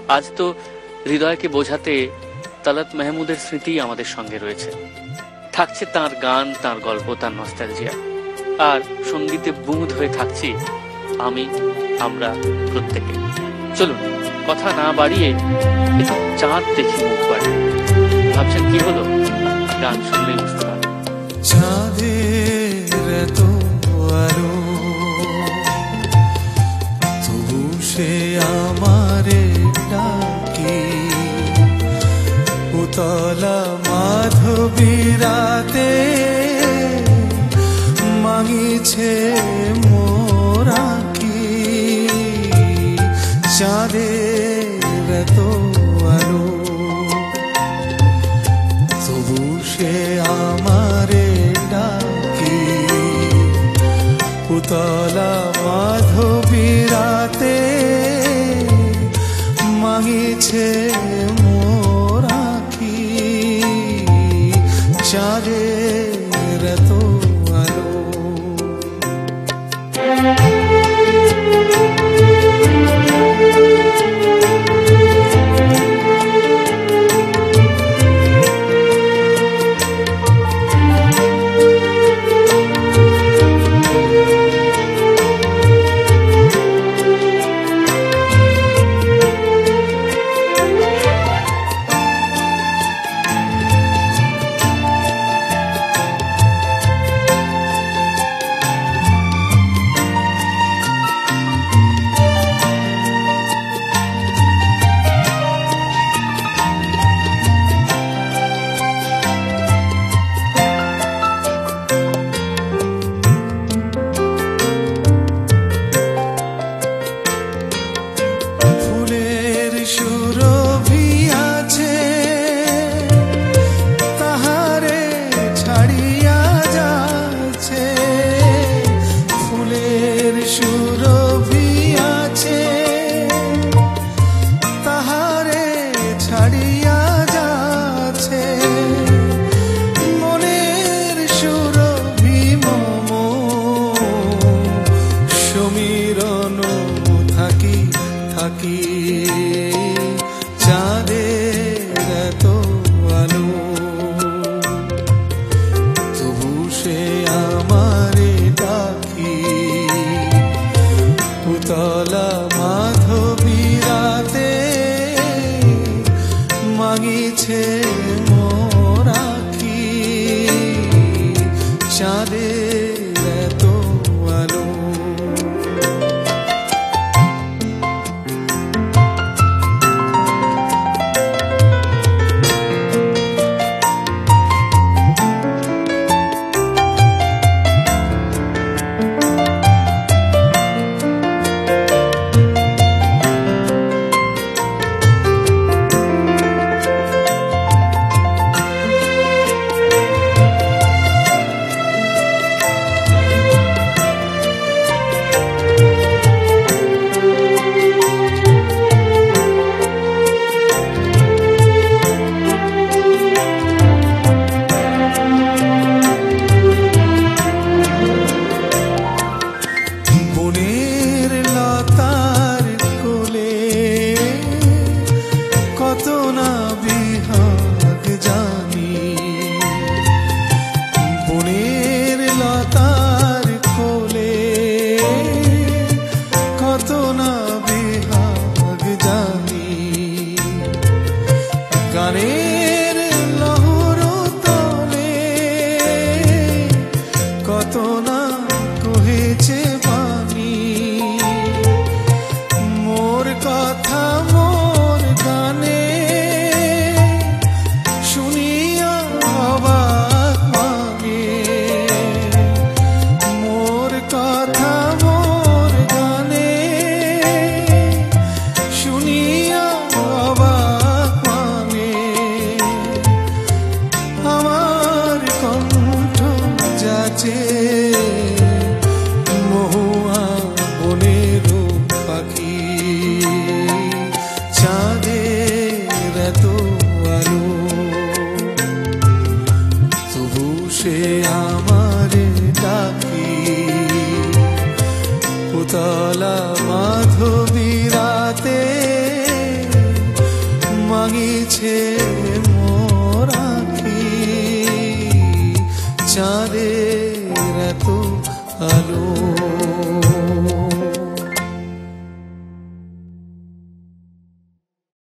আজ তো হৃদয়কে বোঝাতে তালাত মেহমুদের স্মৃতি আমাদের সঙ্গে রয়েছে। থাকছে তার গান, তার গল্প, তার নস্টালজিয়া। আর সঙ্গীতে বুঁদ হয়ে থাকছি আমি, আমরা প্রত্যেকে। চলুন কথা না বাড়িয়ে একটু চাঁদ দেখি মুখ বাড়িয়ে। ভাবছেন কি হলো? গান শুনলেই বুঝতে পারবেন। চাঁদের এত আলো, তবু সে আমারে ডাকি, উতলা মাধবী রাতে মাগিছে মোরা কি। চাঁদের এত আলো, তবু সে আমারে ডাকি, উতলা মাধবী রাতে মাগিছে মোরা কি। চাঁদের এত আলো। চাঁদের এত আলো, তবু সে আমারে ডাকি, উতলা মাধবী রাতে মাগিছে মোরা কি। চাঁদের এত আলো। জেগেছে মোর আঁখি চাঁদের এত আলো